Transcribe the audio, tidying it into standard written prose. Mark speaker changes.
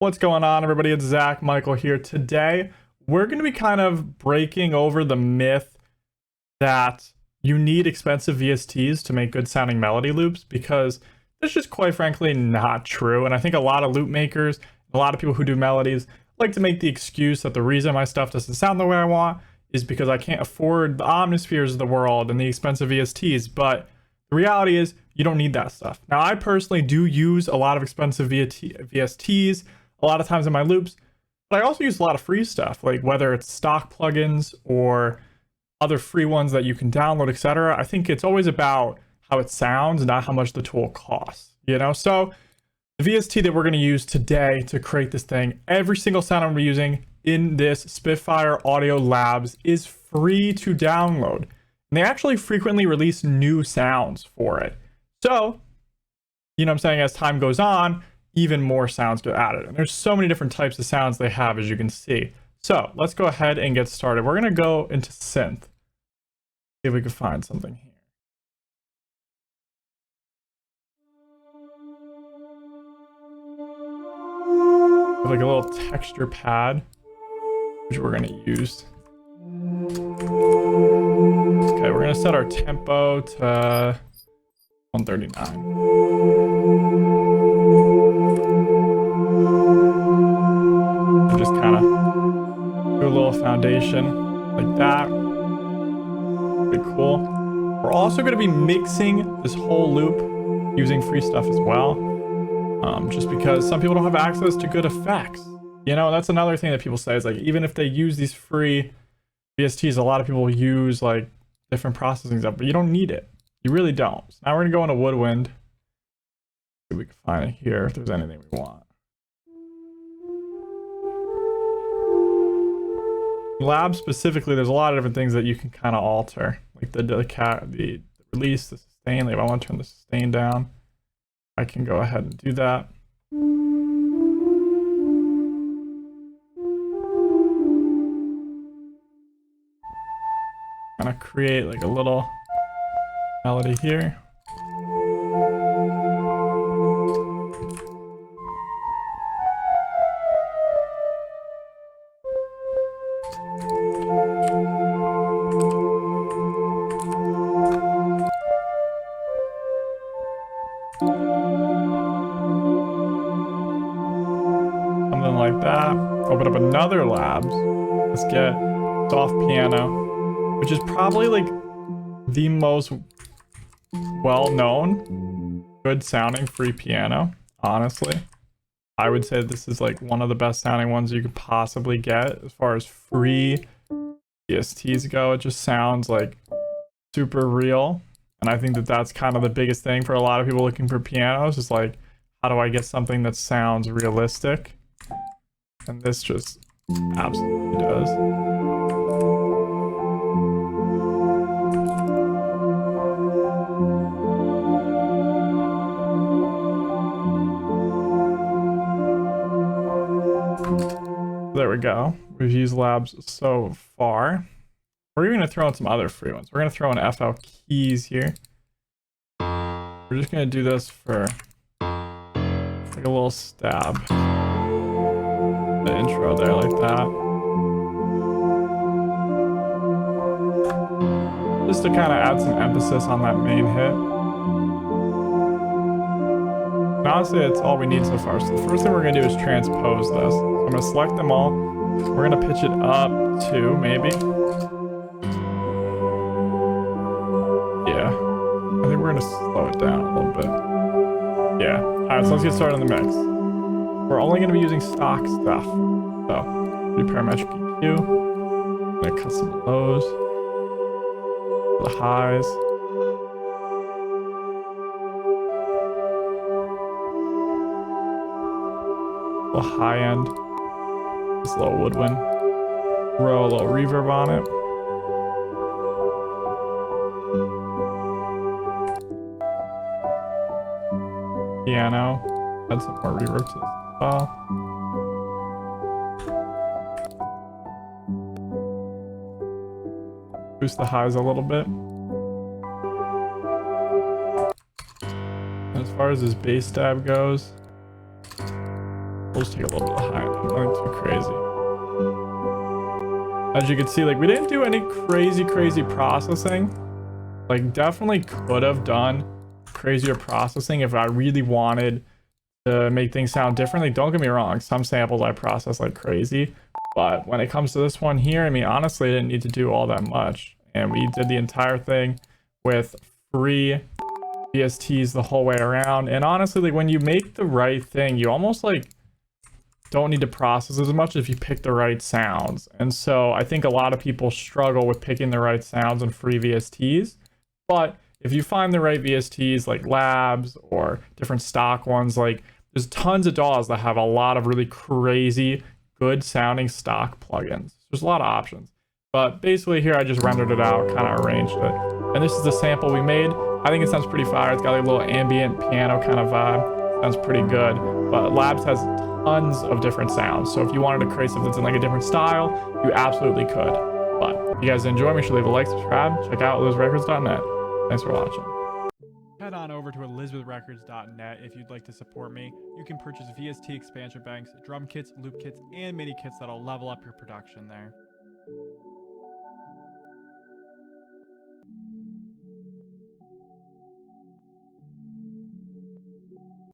Speaker 1: What's going on, everybody? It's Zach Michael here. Today, we're going to be kind of breaking over the myth that you need expensive VSTs to make good sounding melody loops, because that's just quite frankly not true. And I think a lot of loop makers, a lot of people who do melodies like to make the excuse that the reason my stuff doesn't sound the way I want is because I can't afford the Omnispheres of the world and the expensive VSTs. But the reality is you don't need that stuff. Now, I personally do use a lot of expensive VSTs a lot of times in my loops, but I also use a lot of free stuff, like whether it's stock plugins or other free ones that you can download, etc. I think it's always about how it sounds, not how much the tool costs, you know? So the VST that we're going to use today to create this thing, every single sound I'm using in this Spitfire Audio Labs is free to download. And they actually frequently release new sounds for it. So, you know what I'm saying, as time goes on, even more sounds get added. And there's so many different types of sounds they have, as you can see. So let's go ahead and get started. We're going to go into synth. See if we can find something here. Like a little texture pad, which we're going to use. Okay, we're going to set our tempo to 139. Just kind of do a little foundation like that. Pretty cool. We're also going to be mixing this whole loop using free stuff as well. Just because some people don't have access to good effects. You know, that's another thing that people say is like, even if they use these free VSTs, a lot of people use like different processing stuff, but you don't need it. You really don't. So now we're going to go into Woodwind. See if we can find it here, if there's anything we want. Lab specifically, there's a lot of different things that you can kind of alter, like the release, the sustain. Like if I want to turn the sustain down, I can go ahead and do that. I'm gonna create like a little melody here. Something like that. Open up another labs. Let's get soft piano, which is probably like the most well-known, good sounding free piano. Honestly, I would say this is like one of the best sounding ones you could possibly get as far as free VSTs go. It just sounds like super real. And I think that that's kind of the biggest thing for a lot of people looking for pianos, is like, how do I get something that sounds realistic? And this just absolutely does. There we go. We've used labs so far. We're even going to throw in some other free ones. We're going to throw in FL keys here. We're just going to do this for like a little stab. The intro there like that. Just to kind of add some emphasis on that main hit. And honestly, that's all we need so far. So the first thing we're going to do is transpose this. So I'm going to select them all. We're going to pitch it up to maybe. Yeah. I think we're going to slow it down a little bit. Yeah. Alright, so let's get started on the mix. We're only going to be using stock stuff. So, do parametric EQ. I'm going to cut some lows. The highs. A little high end. This little woodwind. Throw a little reverb on it. Piano. Add some more reverb to this as well. Boost the highs a little bit. And as far as his bass stab goes, We'll just take a little bit of high, nothing too crazy. As you can see, like we didn't do any crazy processing. Like definitely could have done crazier processing if I really wanted to make things sound differently. Don't get me wrong, some samples I process like crazy, but when it comes to this one here, I mean, honestly, I didn't need to do all that much. And we did the entire thing with free VSTs the whole way around. And honestly, like when you make the right thing, you almost like don't need to process as much if you pick the right sounds. And so I think a lot of people struggle with picking the right sounds in free VSTs. But if you find the right VSTs like labs or different stock ones, like there's tons of DAWs that have a lot of really crazy good sounding stock plugins. There's a lot of options. But basically here I just rendered it out, kind of arranged it. And this is the sample we made. I think it sounds pretty fire. It's got like a little ambient piano kind of vibe. Sounds pretty good. But Labs has tons of different sounds. So if you wanted to create something that's in like a different style, you absolutely could. But if you guys enjoy, make sure to leave a like, subscribe, check out elizabethrecords.net. Thanks for watching. Head on over to elizabethrecords.net if you'd like to support me. You can purchase VST expansion banks, drum kits, loop kits, and MIDI kits that'll level up your production there.